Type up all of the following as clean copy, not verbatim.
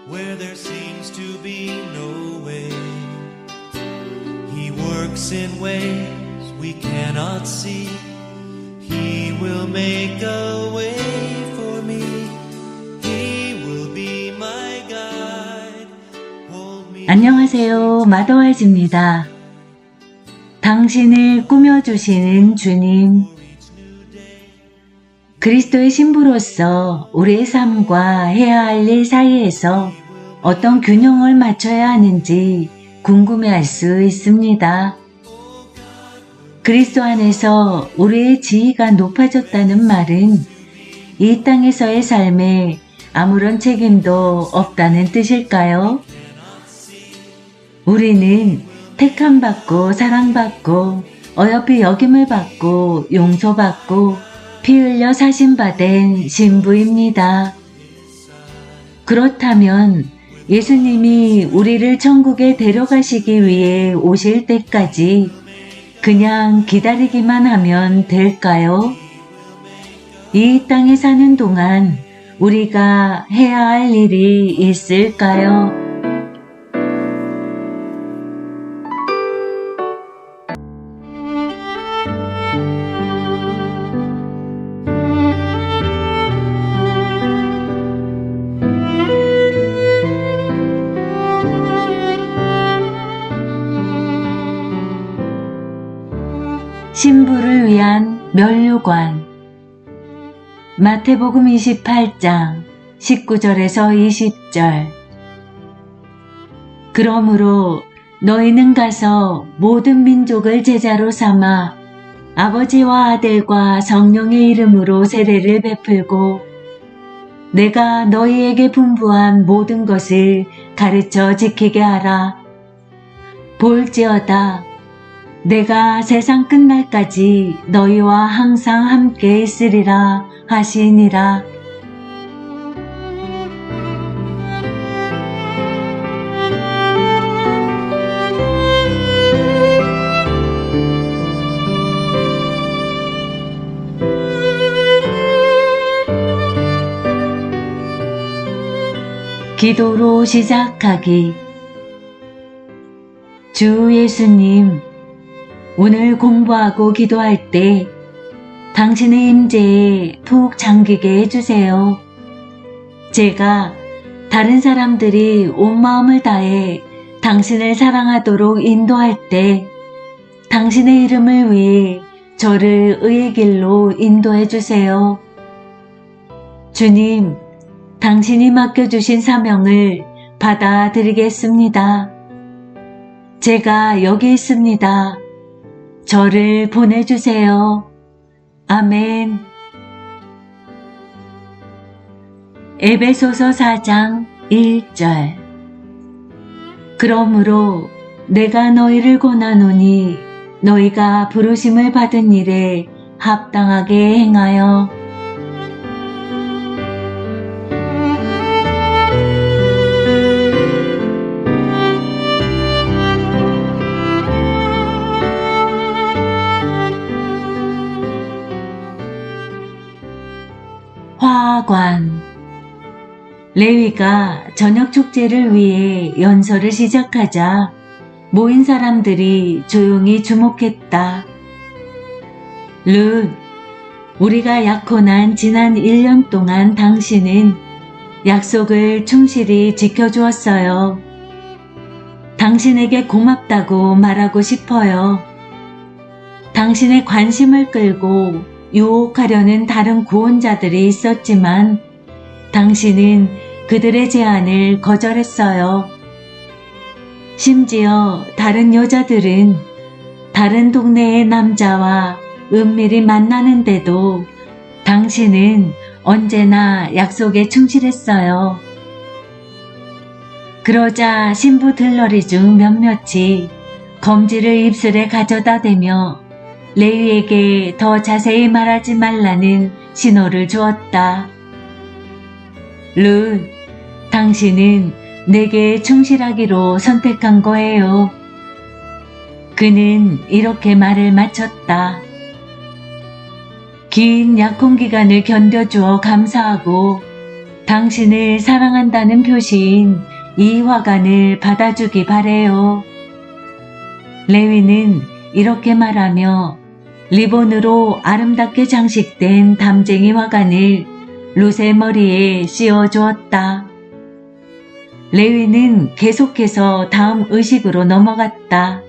where there seems to be no way. He works in ways we cannot see. He will make a way for me. He will be my guide. Hold me. 안녕하세요. 마더와즈입니다. 당신을 꾸며주시는 주님. 그리스도의 신부로서 우리의 삶과 해야 할 일 사이에서 어떤 균형을 맞춰야 하는지 궁금해할 수 있습니다. 그리스도 안에서 우리의 지위가 높아졌다는 말은 이 땅에서의 삶에 아무런 책임도 없다는 뜻일까요? 우리는 택함받고 사랑받고 어여삐 여김을 받고 용서받고 피 흘려 사심받은 신부입니다. 그렇다면 예수님이 우리를 천국에 데려가시기 위해 오실 때까지 그냥 기다리기만 하면 될까요? 이 땅에 사는 동안 우리가 해야 할 일이 있을까요? 신부를 위한 면류관. 마태복음 28장 19절에서 20절. 그러므로 너희는 가서 모든 민족을 제자로 삼아 아버지와 아들과 성령의 이름으로 세례를 베풀고 내가 너희에게 분부한 모든 것을 가르쳐 지키게 하라. 볼지어다 내가 세상 끝날까지 너희와 항상 함께 있으리라 하시니라. 기도로 시작하기. 주 예수님, 오늘 공부하고 기도할 때 당신의 임재에 푹 잠기게 해주세요. 제가 다른 사람들이 온 마음을 다해 당신을 사랑하도록 인도할 때 당신의 이름을 위해 저를 의의 길로 인도해 주세요. 주님, 당신이 맡겨주신 사명을 받아드리겠습니다. 제가 여기 있습니다. 저를 보내주세요. 아멘. 에베소서 4장 1절. 그러므로 내가 너희를 권하노니 너희가 부르심을 받은 일에 합당하게 행하여 화관. 레위가 저녁 축제를 위해 연설을 시작하자 모인 사람들이 조용히 주목했다. 룻, 우리가 약혼한 지난 1년 동안 당신은 약속을 충실히 지켜주었어요. 당신에게 고맙다고 말하고 싶어요. 당신의 관심을 끌고 유혹하려는 다른 구원자들이 있었지만 당신은 그들의 제안을 거절했어요. 심지어 다른 여자들은 다른 동네의 남자와 은밀히 만나는데도 당신은 언제나 약속에 충실했어요. 그러자 신부 들러리 중 몇몇이 검지를 입술에 가져다 대며 레위에게 더 자세히 말하지 말라는 신호를 주었다. 룻, 당신은 내게 충실하기로 선택한 거예요. 그는 이렇게 말을 마쳤다. 긴 약혼 기간을 견뎌주어 감사하고 당신을 사랑한다는 표시인 이 화관을 받아주기 바래요. 레위는 이렇게 말하며 리본으로 아름답게 장식된 담쟁이 화관을 룻의 머리에 씌워 주었다. 레위는 계속해서 다음 의식으로 넘어갔다.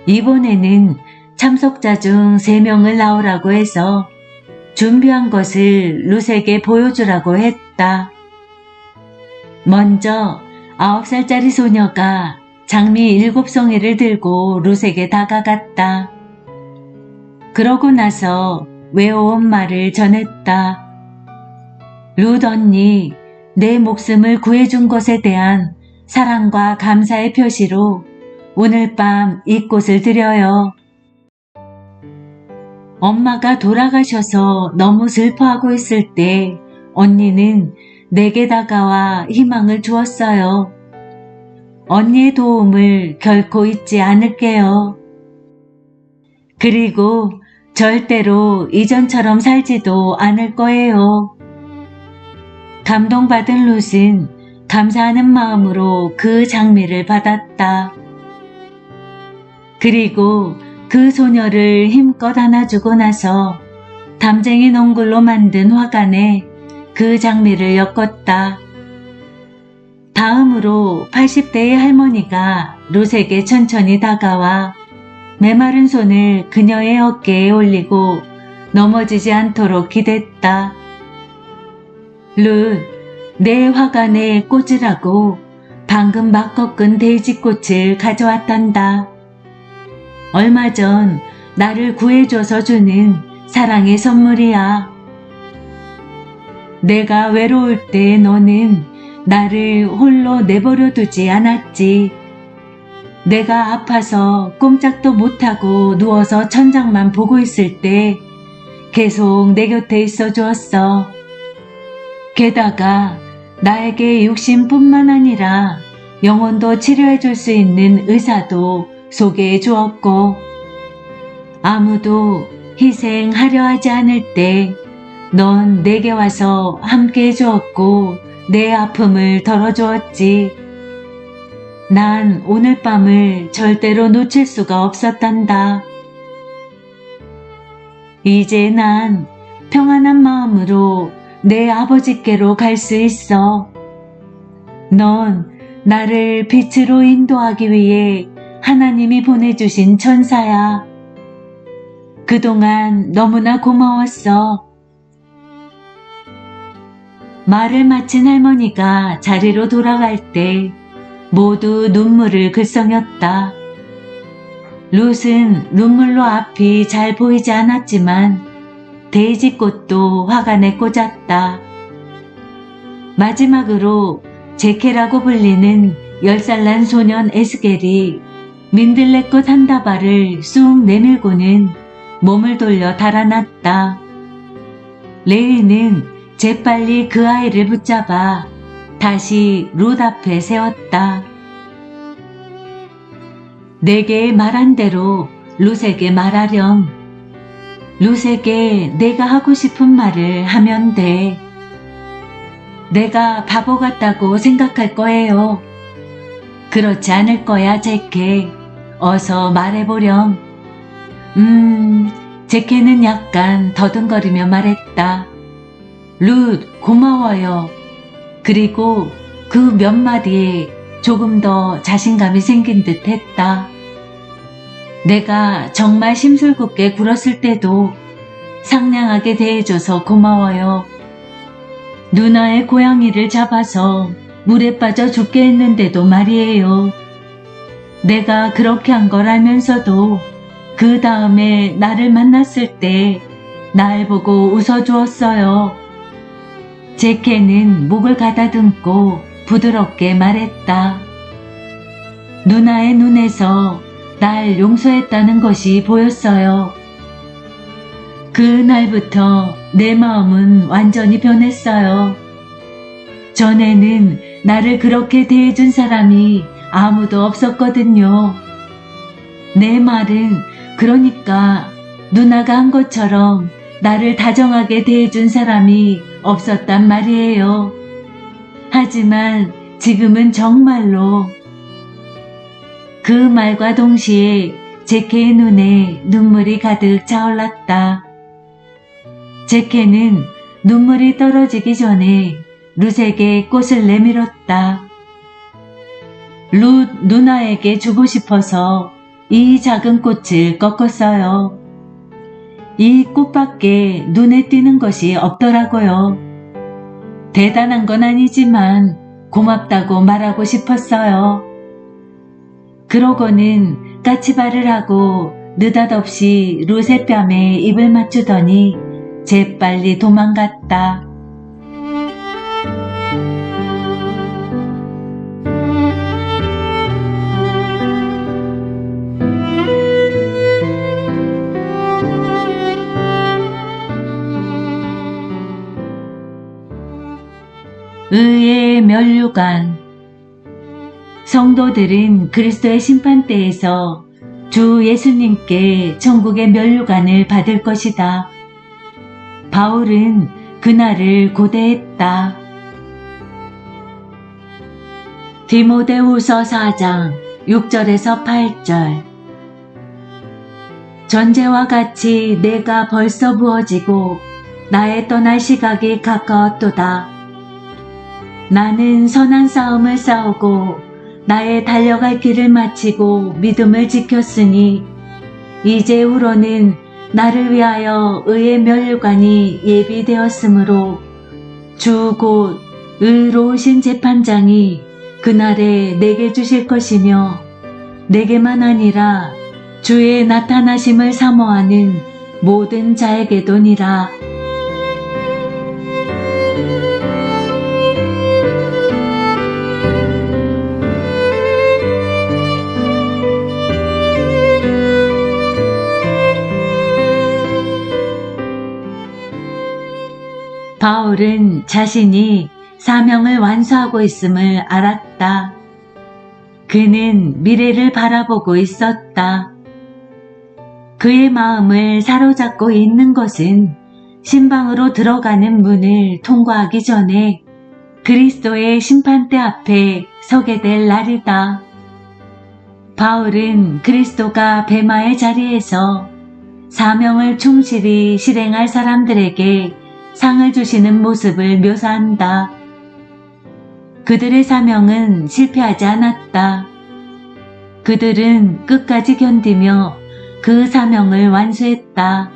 이번에는 참석자 중 3명을 나오라고 해서 준비한 것을 룻에게 보여주라고 했다. 먼저 9살짜리 소녀가 장미 7송이를 들고 룻에게 다가갔다. 그러고 나서 외워온 말을 전했다. 룻 언니, 내 목숨을 구해준 것에 대한 사랑과 감사의 표시로 오늘 밤 이 꽃을 드려요. 엄마가 돌아가셔서 너무 슬퍼하고 있을 때 언니는 내게 다가와 희망을 주었어요. 언니의 도움을 결코 잊지 않을게요. 그리고 절대로 이전처럼 살지도 않을 거예요. 감동받은 룻은 감사하는 마음으로 그 장미를 받았다. 그리고 그 소녀를 힘껏 안아주고 나서 담쟁이 농굴로 만든 화관에 그 장미를 엮었다. 다음으로 80대의 할머니가 룻에게 천천히 다가와 메마른 손을 그녀의 어깨에 올리고 넘어지지 않도록 기댔다. 룻, 내 화관에 꽂으라고 방금 막 꺾은 데이지꽃을 가져왔단다. 얼마 전 나를 구해줘서 주는 사랑의 선물이야. 내가 외로울 때 너는 나를 홀로 내버려 두지 않았지. 내가 아파서 꼼짝도 못하고 누워서 천장만 보고 있을 때 계속 내 곁에 있어 주었어. 게다가 나에게 육신뿐만 아니라 영혼도 치료해 줄 수 있는 의사도 소개해 주었고, 아무도 희생하려 하지 않을 때 넌 내게 와서 함께 해주었고 내 아픔을 덜어주었지. 난 오늘 밤을 절대로 놓칠 수가 없었단다. 이제 난 평안한 마음으로 내 아버지께로 갈 수 있어. 넌 나를 빛으로 인도하기 위해 하나님이 보내주신 천사야. 그동안 너무나 고마웠어. 말을 마친 할머니가 자리로 돌아갈 때 모두 눈물을 글썽였다. 룻은 눈물로 앞이 잘 보이지 않았지만 데이지꽃도 화관에 꽂았다. 마지막으로 제케라고 불리는 10살 난 소년 에스겔이 민들레꽃 한 다발을 쑥 내밀고는 몸을 돌려 달아났다. 레위는 재빨리 그 아이를 붙잡아 다시 룻 앞에 세웠다. 내게 말한 대로 룻에게 말하렴. 룻에게 내가 하고 싶은 말을 하면 돼. 내가 바보 같다고 생각할 거예요. 그렇지 않을 거야, 제케. 어서 말해보렴. 제케는 약간 더듬거리며 말했다. 룻, 고마워요. 그리고 그 몇 마디에 조금 더 자신감이 생긴 듯 했다. 내가 정말 심술궂게 굴었을 때도 상냥하게 대해줘서 고마워요. 누나의 고양이를 잡아서 물에 빠져 죽게 했는데도 말이에요. 내가 그렇게 한 걸 알면서도 그 다음에 나를 만났을 때 날 보고 웃어주었어요. 제케는 목을 가다듬고 부드럽게 말했다. 누나의 눈에서 날 용서했다는 것이 보였어요. 그날부터 내 마음은 완전히 변했어요. 전에는 나를 그렇게 대해준 사람이 아무도 없었거든요. 내 말은 그러니까 누나가 한 것처럼 나를 다정하게 대해준 사람이 없었단 말이에요. 하지만 지금은 정말로. 그 말과 동시에 제케의 눈에 눈물이 가득 차올랐다. 제케는 눈물이 떨어지기 전에 룻에게 꽃을 내밀었다. 룻 누나에게 주고 싶어서 이 작은 꽃을 꺾었어요. 이 꽃밖에 눈에 띄는 것이 없더라고요. 대단한 건 아니지만 고맙다고 말하고 싶었어요. 그러고는 까치발을 하고 느닷없이 룻의 뺨에 입을 맞추더니 재빨리 도망갔다. 의의 면류관. 성도들은 그리스도의 심판대에서 주 예수님께 천국의 면류관을 받을 것이다. 바울은 그날을 고대했다. 디모데후서 4장 6절에서 8절. 전제와 같이 내가 벌써 부어지고 나의 떠날 시각이 가까웠도다. 나는 선한 싸움을 싸우고 나의 달려갈 길을 마치고 믿음을 지켰으니 이제후로는 나를 위하여 의의 면류관이 예비되었으므로 주 곧 의로우신 재판장이 그날에 내게 주실 것이며 내게만 아니라 주의 나타나심을 사모하는 모든 자에게도니라. 바울은 자신이 사명을 완수하고 있음을 알았다. 그는 미래를 바라보고 있었다. 그의 마음을 사로잡고 있는 것은 신방으로 들어가는 문을 통과하기 전에 그리스도의 심판대 앞에 서게 될 날이다. 바울은 그리스도가 베마의 자리에서 사명을 충실히 실행할 사람들에게 상을 주시는 모습을 묘사한다. 그들의 사명은 실패하지 않았다. 그들은 끝까지 견디며 그 사명을 완수했다.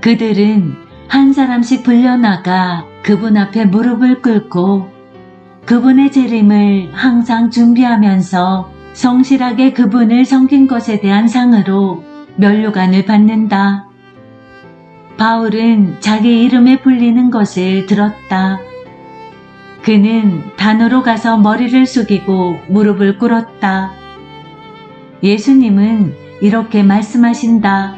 그들은 한 사람씩 불려나가 그분 앞에 무릎을 꿇고 그분의 재림을 항상 준비하면서 성실하게 그분을 섬긴 것에 대한 상으로 면류관을 받는다. 바울은 자기 이름에 불리는 것을 들었다. 그는 단으로 가서 머리를 숙이고 무릎을 꿇었다. 예수님은 이렇게 말씀하신다.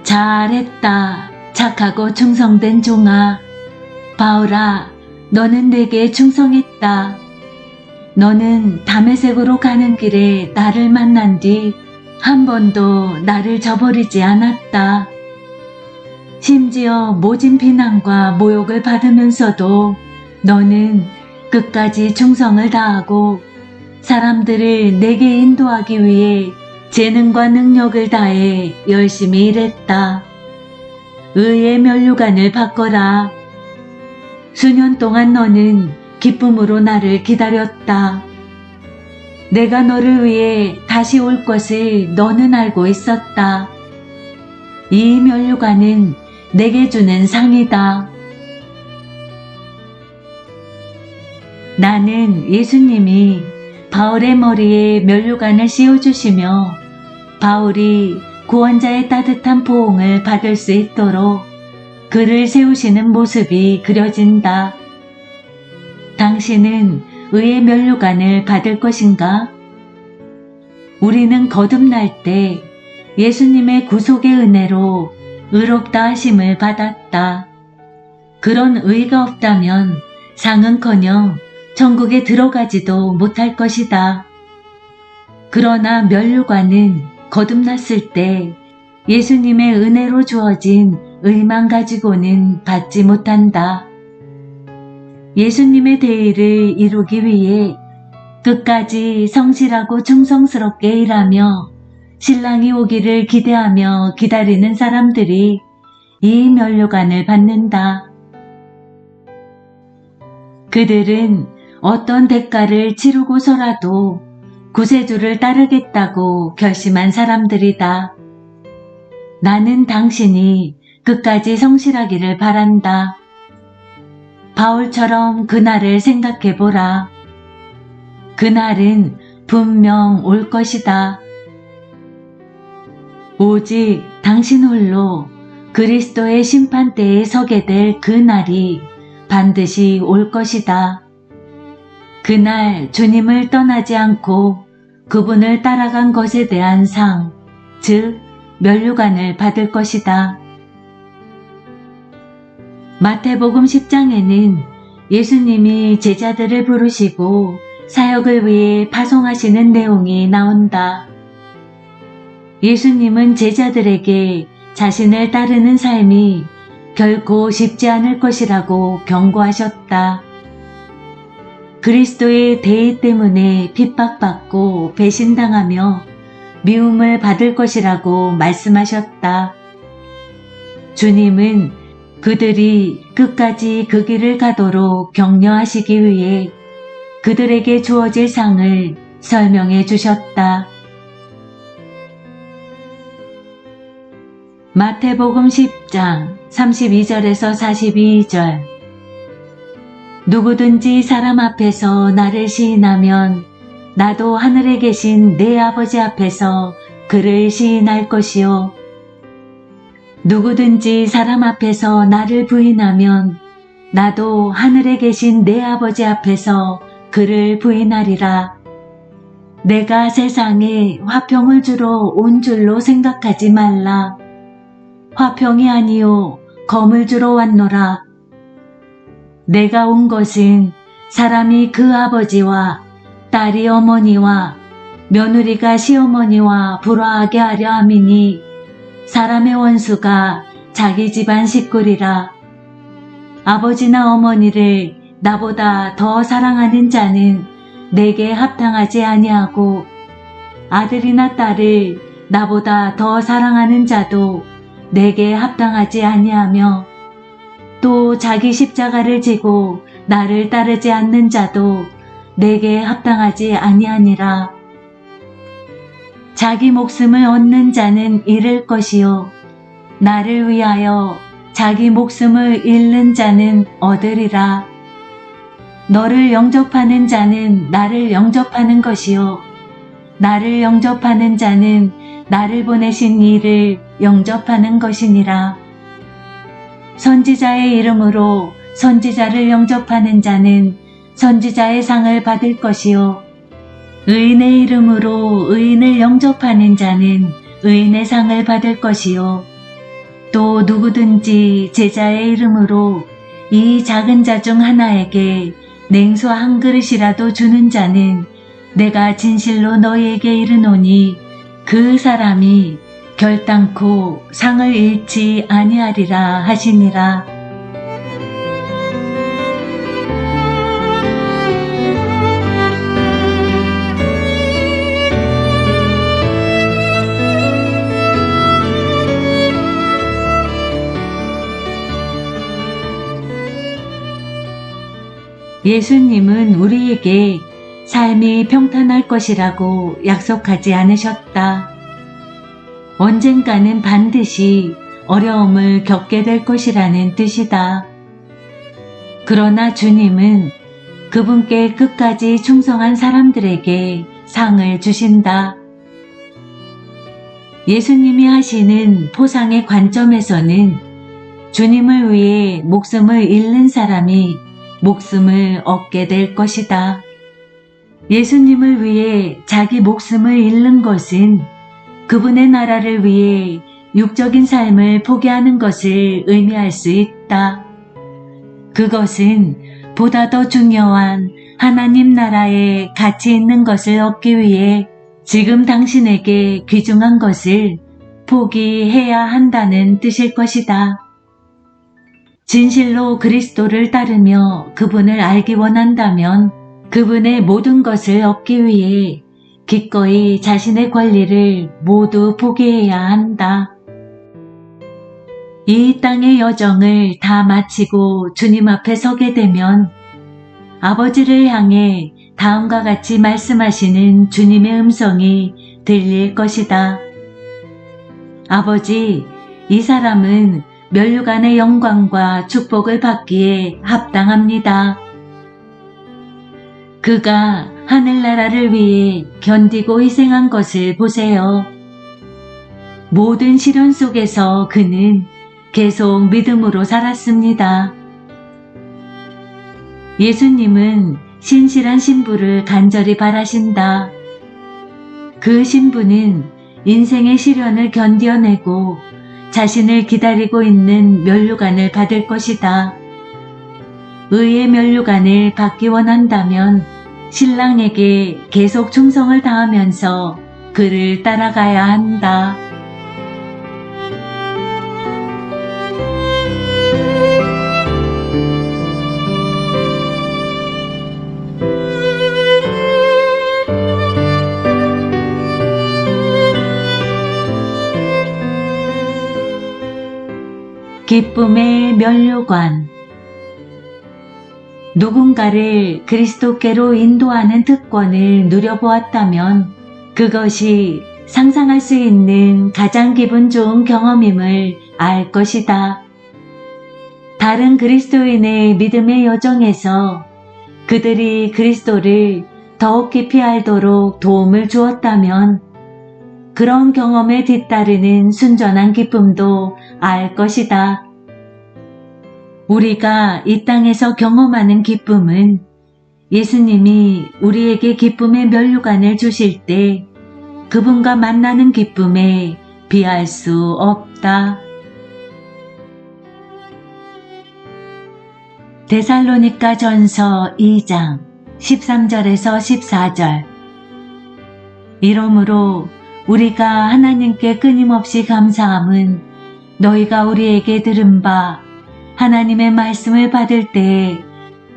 잘했다. 착하고 충성된 종아. 바울아, 너는 내게 충성했다. 너는 다메섹으로 가는 길에 나를 만난 뒤 한 번도 나를 저버리지 않았다. 심지어 모진 비난과 모욕을 받으면서도 너는 끝까지 충성을 다하고 사람들을 내게 인도하기 위해 재능과 능력을 다해 열심히 일했다. 의의 면류관을 받거라. 수년 동안 너는 기쁨으로 나를 기다렸다. 내가 너를 위해 다시 올 것을 너는 알고 있었다. 이 면류관은 내게 주는 상이다. 나는 예수님이 바울의 머리에 면류관을 씌워주시며 바울이 구원자의 따뜻한 보응을 받을 수 있도록 그를 세우시는 모습이 그려진다. 당신은 의의 면류관을 받을 것인가? 우리는 거듭날 때 예수님의 구속의 은혜로 의롭다 하심을 받았다. 그런 의가 없다면 상은커녕 천국에 들어가지도 못할 것이다. 그러나 면류관은 거듭났을 때 예수님의 은혜로 주어진 의만 가지고는 받지 못한다. 예수님의 대의를 이루기 위해 끝까지 성실하고 충성스럽게 일하며 신랑이 오기를 기대하며 기다리는 사람들이 이 면류관을 받는다. 그들은 어떤 대가를 치르고서라도 구세주를 따르겠다고 결심한 사람들이다. 나는 당신이 끝까지 성실하기를 바란다. 바울처럼 그날을 생각해보라. 그날은 분명 올 것이다. 오직 당신 홀로 그리스도의 심판대에 서게 될 그날이 반드시 올 것이다. 그날 주님을 떠나지 않고 그분을 따라간 것에 대한 상, 즉 면류관을 받을 것이다. 마태복음 10장에는 예수님이 제자들을 부르시고 사역을 위해 파송하시는 내용이 나온다. 예수님은 제자들에게 자신을 따르는 삶이 결코 쉽지 않을 것이라고 경고하셨다. 그리스도의 대의 때문에 핍박받고 배신당하며 미움을 받을 것이라고 말씀하셨다. 주님은 그들이 끝까지 그 길을 가도록 격려하시기 위해 그들에게 주어질 상을 설명해 주셨다. 마태복음 10장 32절에서 42절 누구든지 사람 앞에서 나를 시인하면 나도 하늘에 계신 내 아버지 앞에서 그를 시인할 것이요. 누구든지 사람 앞에서 나를 부인하면 나도 하늘에 계신 내 아버지 앞에서 그를 부인하리라. 내가 세상에 화평을 주러 온 줄로 생각하지 말라. 화평이 아니요 검을 주러 왔노라. 내가 온 것은 사람이 그 아버지와 딸이 어머니와 며느리가 시어머니와 불화하게 하려 함이니 사람의 원수가 자기 집안 식구리라. 아버지나 어머니를 나보다 더 사랑하는 자는 내게 합당하지 아니하고 아들이나 딸을 나보다 더 사랑하는 자도 내게 합당하지 아니하며 또 자기 십자가를 지고 나를 따르지 않는 자도 내게 합당하지 아니하니라. 자기 목숨을 얻는 자는 잃을 것이요 나를 위하여 자기 목숨을 잃는 자는 얻으리라. 너를 영접하는 자는 나를 영접하는 것이요 나를 영접하는 자는 나를 보내신 이를 영접하는 것이니라. 선지자의 이름으로 선지자를 영접하는 자는 선지자의 상을 받을 것이요 의인의 이름으로 의인을 영접하는 자는 의인의 상을 받을 것이요 또 누구든지 제자의 이름으로 이 작은 자 중 하나에게 냉수 한 그릇이라도 주는 자는 내가 진실로 너희에게 이르노니 그 사람이 결단코 상을 잃지 아니하리라 하시니라. 예수님은 우리에게 삶이 평탄할 것이라고 약속하지 않으셨다. 언젠가는 반드시 어려움을 겪게 될 것이라는 뜻이다. 그러나 주님은 그분께 끝까지 충성한 사람들에게 상을 주신다. 예수님이 하시는 포상의 관점에서는 주님을 위해 목숨을 잃는 사람이 목숨을 얻게 될 것이다. 예수님을 위해 자기 목숨을 잃는 것은 그분의 나라를 위해 육적인 삶을 포기하는 것을 의미할 수 있다. 그것은 보다 더 중요한 하나님 나라에 가치 있는 것을 얻기 위해 지금 당신에게 귀중한 것을 포기해야 한다는 뜻일 것이다. 진실로 그리스도를 따르며 그분을 알기 원한다면 그분의 모든 것을 얻기 위해 기꺼이 자신의 권리를 모두 포기해야 한다. 이 땅의 여정을 다 마치고 주님 앞에 서게 되면 아버지를 향해 다음과 같이 말씀하시는 주님의 음성이 들릴 것이다. 아버지, 이 사람은 면류관의 영광과 축복을 받기에 합당합니다. 그가 하늘나라를 위해 견디고 희생한 것을 보세요. 모든 시련 속에서 그는 계속 믿음으로 살았습니다. 예수님은 신실한 신부를 간절히 바라신다. 그 신부는 인생의 시련을 견뎌내고 자신을 기다리고 있는 면류관을 받을 것이다. 의의 면류관을 받기 원한다면 신랑에게 계속 충성을 다하면서 그를 따라가야 한다. 기쁨의 면류관. 누군가를 그리스도께로 인도하는 특권을 누려보았다면 그것이 상상할 수 있는 가장 기분 좋은 경험임을 알 것이다. 다른 그리스도인의 믿음의 여정에서 그들이 그리스도를 더욱 깊이 알도록 도움을 주었다면 그런 경험에 뒤따르는 순전한 기쁨도 알 것이다. 우리가 이 땅에서 경험하는 기쁨은 예수님이 우리에게 기쁨의 면류관을 주실 때 그분과 만나는 기쁨에 비할 수 없다. 데살로니가 전서 2장 13절에서 14절. 이러므로 우리가 하나님께 끊임없이 감사함은 너희가 우리에게 들은 바 하나님의 말씀을 받을 때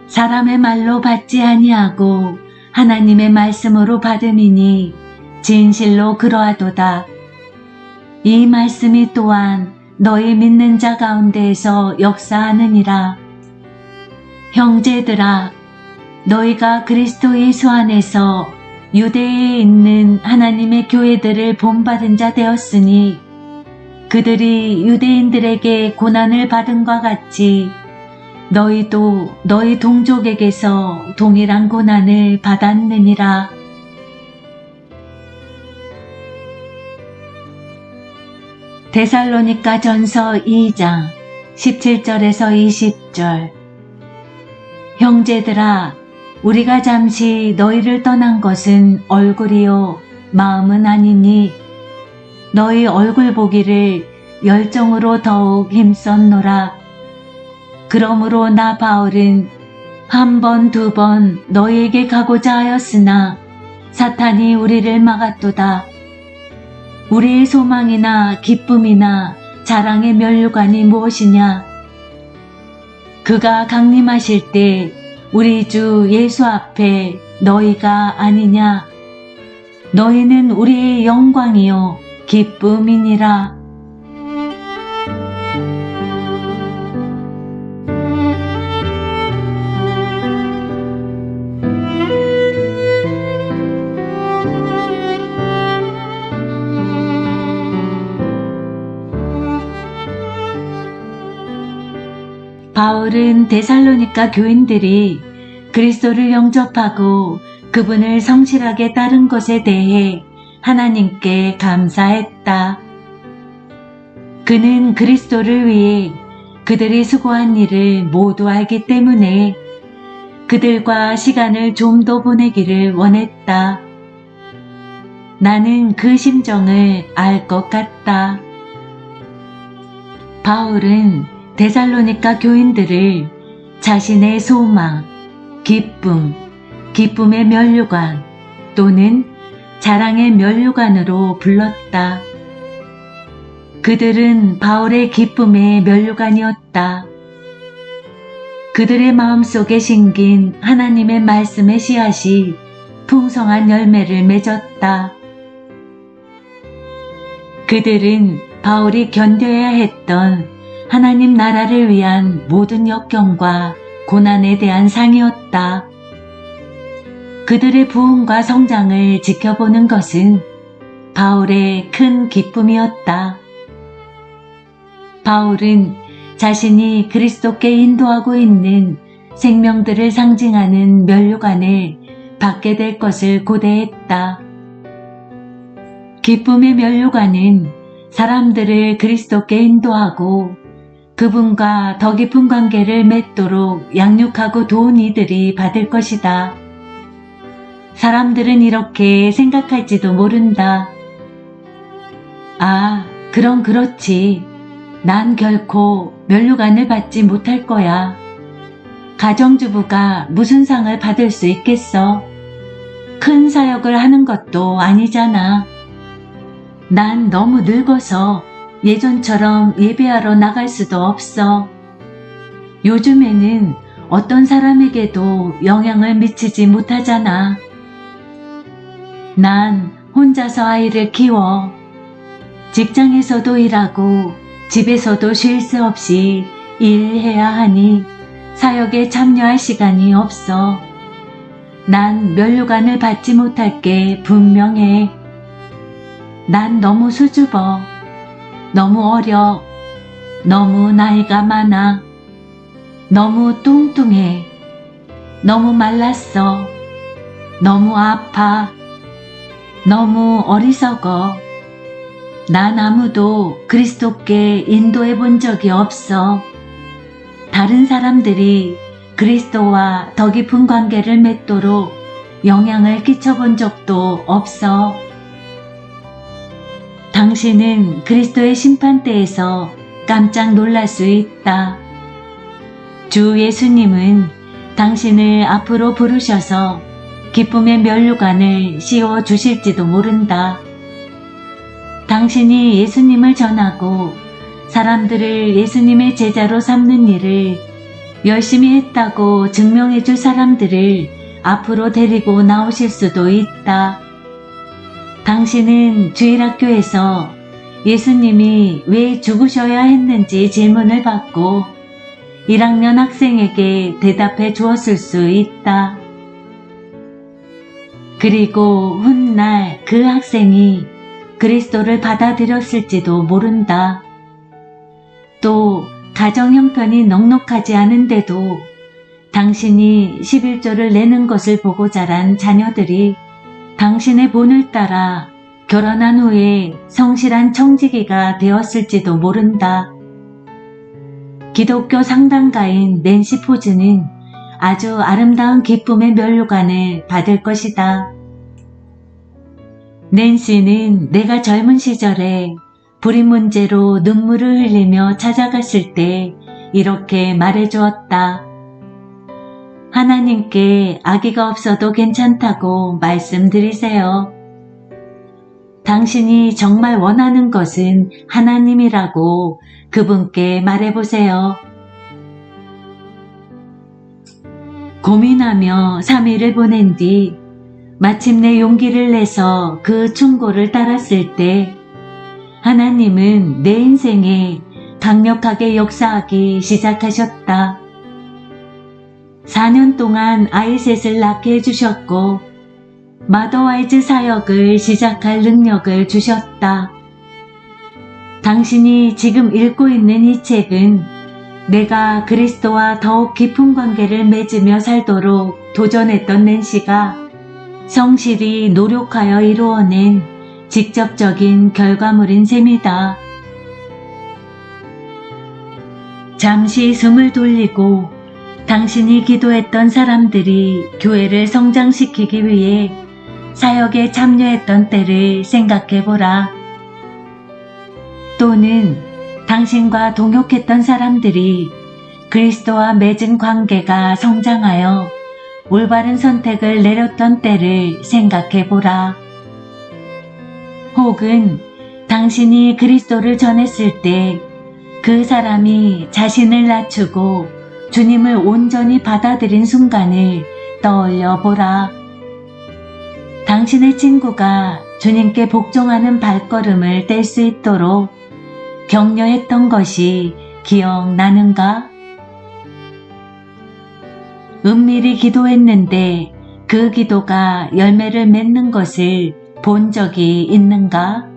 사람의 말로 받지 아니하고 하나님의 말씀으로 받음이니 진실로 그러하도다. 이 말씀이 또한 너희 믿는 자 가운데에서 역사하느니라. 형제들아, 너희가 그리스도 예수 안에서 유대에 있는 하나님의 교회들을 본받은 자 되었으니 그들이 유대인들에게 고난을 받은과 같이 너희도 너희 동족에게서 동일한 고난을 받았느니라. 데살로니가 전서 2장 17절에서 20절. 형제들아, 우리가 잠시 너희를 떠난 것은 얼굴이요 마음은 아니니 너희 얼굴 보기를 열정으로 더욱 힘썼노라. 그러므로 나 바울은 한 번, 두 번 너희에게 가고자 하였으나 사탄이 우리를 막았도다. 우리의 소망이나 기쁨이나 자랑의 면류관이 무엇이냐? 그가 강림하실 때 우리 주 예수 앞에 너희가 아니냐? 너희는 우리의 영광이요 기쁨이니라. 바울은 데살로니가 교인들이 그리스도를 영접하고 그분을 성실하게 따른 것에 대해 하나님께 감사했다. 그는 그리스도를 위해 그들이 수고한 일을 모두 알기 때문에 그들과 시간을 좀 더 보내기를 원했다. 나는 그 심정을 알 것 같다. 바울은 데살로니가 교인들을 자신의 소망, 기쁨, 기쁨의 면류관 또는 자랑의 면류관으로 불렀다. 그들은 바울의 기쁨의 면류관이었다. 그들의 마음속에 심긴 하나님의 말씀의 씨앗이 풍성한 열매를 맺었다. 그들은 바울이 견뎌야 했던 하나님 나라를 위한 모든 역경과 고난에 대한 상이었다. 그들의 부흥과 성장을 지켜보는 것은 바울의 큰 기쁨이었다. 바울은 자신이 그리스도께 인도하고 있는 생명들을 상징하는 면류관을 받게 될 것을 고대했다. 기쁨의 면류관은 사람들을 그리스도께 인도하고 그분과 더 깊은 관계를 맺도록 양육하고 도운 이들이 받을 것이다. 사람들은 이렇게 생각할지도 모른다. 아, 그럼 그렇지. 난 결코 면류관을 받지 못할 거야. 가정주부가 무슨 상을 받을 수 있겠어? 큰 사역을 하는 것도 아니잖아. 난 너무 늙어서 예전처럼 예배하러 나갈 수도 없어. 요즘에는 어떤 사람에게도 영향을 미치지 못하잖아. 난 혼자서 아이를 키워. 직장에서도 일하고 집에서도 쉴 새 없이 일해야 하니 사역에 참여할 시간이 없어. 난 면류관을 받지 못할 게 분명해. 난 너무 수줍어. 너무 어려. 너무 나이가 많아. 너무 뚱뚱해. 너무 말랐어. 너무 아파. 너무 어리석어. 난 아무도 그리스도께 인도해 본 적이 없어. 다른 사람들이 그리스도와 더 깊은 관계를 맺도록 영향을 끼쳐본 적도 없어. 당신은 그리스도의 심판대에서 깜짝 놀랄 수 있다. 주 예수님은 당신을 앞으로 부르셔서 기쁨의 면류관을 씌워 주실지도 모른다. 당신이 예수님을 전하고 사람들을 예수님의 제자로 삼는 일을 열심히 했다고 증명해 줄 사람들을 앞으로 데리고 나오실 수도 있다. 당신은 주일학교에서 예수님이 왜 죽으셔야 했는지 질문을 받고 1학년 학생에게 대답해 주었을 수 있다. 그리고 훗날 그 학생이 그리스도를 받아들였을지도 모른다. 또 가정 형편이 넉넉하지 않은데도 당신이 11조를 내는 것을 보고 자란 자녀들이 당신의 본을 따라 결혼한 후에 성실한 청지기가 되었을지도 모른다. 기독교 상담가인 낸시 포즈는 아주 아름다운 기쁨의 면류관을 받을 것이다. 낸시는 내가 젊은 시절에 불임 문제로 눈물을 흘리며 찾아갔을 때 이렇게 말해주었다. 하나님께 아기가 없어도 괜찮다고 말씀드리세요. 당신이 정말 원하는 것은 하나님이라고 그분께 말해보세요. 고민하며 3일을 보낸 뒤 마침내 용기를 내서 그 충고를 따랐을 때 하나님은 내 인생에 강력하게 역사하기 시작하셨다. 4년 동안 아이 셋을 낳게 해주셨고 마더와이즈 사역을 시작할 능력을 주셨다. 당신이 지금 읽고 있는 이 책은 내가 그리스도와 더욱 깊은 관계를 맺으며 살도록 도전했던 낸시가 성실히 노력하여 이루어낸 직접적인 결과물인 셈이다. 잠시 숨을 돌리고 당신이 기도했던 사람들이 교회를 성장시키기 위해 사역에 참여했던 때를 생각해보라. 또는 당신과 동역했던 사람들이 그리스도와 맺은 관계가 성장하여 올바른 선택을 내렸던 때를 생각해보라. 혹은 당신이 그리스도를 전했을 때 그 사람이 자신을 낮추고 주님을 온전히 받아들인 순간을 떠올려 보라. 당신의 친구가 주님께 복종하는 발걸음을 뗄 수 있도록 격려했던 것이 기억나는가? 은밀히 기도했는데 그 기도가 열매를 맺는 것을 본 적이 있는가?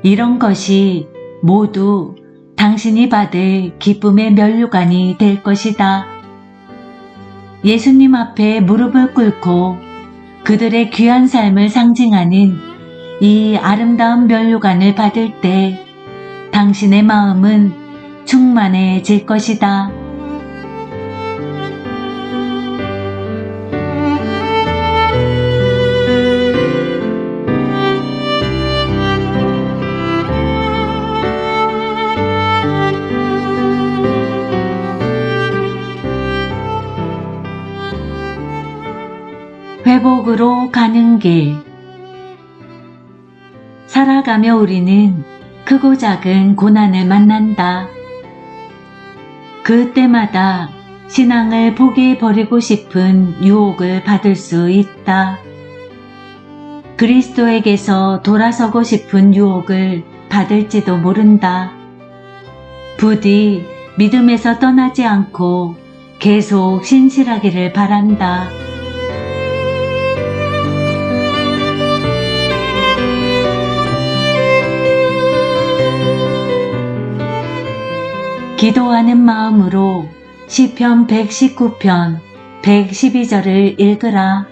이런 것이 모두 당신이 받을 기쁨의 면류관이 될 것이다. 예수님 앞에 무릎을 꿇고 그들의 귀한 삶을 상징하는 이 아름다운 면류관을 받을 때 당신의 마음은 충만해질 것이다. 회복으로 가는 길. 살아가며 우리는 크고 작은 고난을 만난다. 그때마다 신앙을 포기해버리고 싶은 유혹을 받을 수 있다. 그리스도에게서 돌아서고 싶은 유혹을 받을지도 모른다. 부디 믿음에서 떠나지 않고 계속 신실하기를 바란다. 기도하는 마음으로 시편 119편 112절을 읽으라.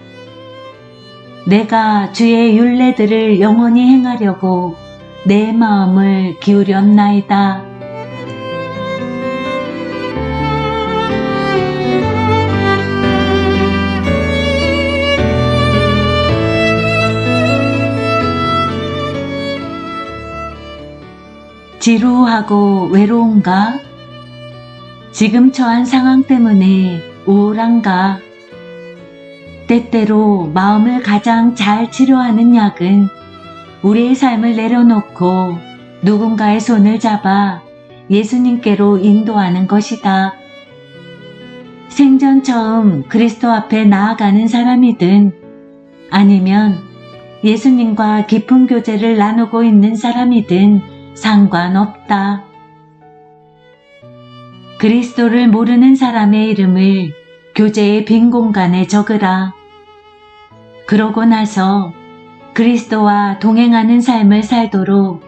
내가 주의 율례들을 영원히 행하려고 내 마음을 기울였나이다. 지루하고 외로운가? 지금 처한 상황 때문에 우울한가? 때때로 마음을 가장 잘 치료하는 약은 우리의 삶을 내려놓고 누군가의 손을 잡아 예수님께로 인도하는 것이다. 생전 처음 그리스도 앞에 나아가는 사람이든 아니면 예수님과 깊은 교제를 나누고 있는 사람이든 상관없다. 그리스도를 모르는 사람의 이름을 교제의 빈 공간에 적으라. 그러고 나서 그리스도와 동행하는 삶을 살도록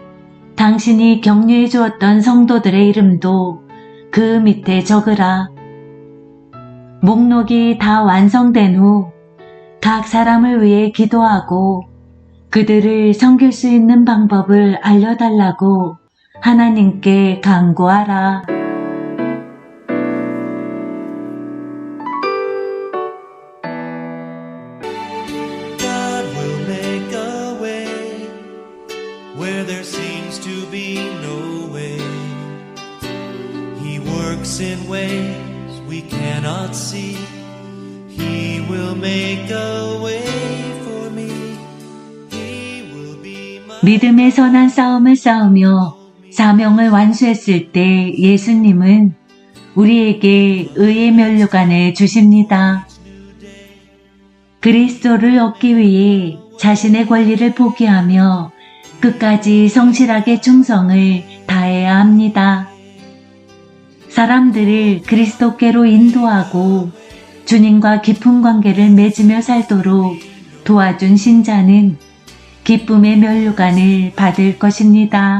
당신이 격려해 주었던 성도들의 이름도 그 밑에 적으라. 목록이 다 완성된 후 각 사람을 위해 기도하고 그들을 섬길 수 있는 방법을 알려달라고 하나님께 간구하라. Where there seems to be no way, He works in ways we cannot see. He will make a way for me. He will be my 믿음의 선한 싸움을 싸우며 사명을 완수했을 때 예수님은 우리에게 의의 면류관을 주십니다. 그리스도를 얻기 위해 자신의 권리를 포기하며 끝까지 성실하게 충성을 다해야 합니다. 사람들을 그리스도께로 인도하고 주님과 깊은 관계를 맺으며 살도록 도와준 신자는 기쁨의 면류관을 받을 것입니다.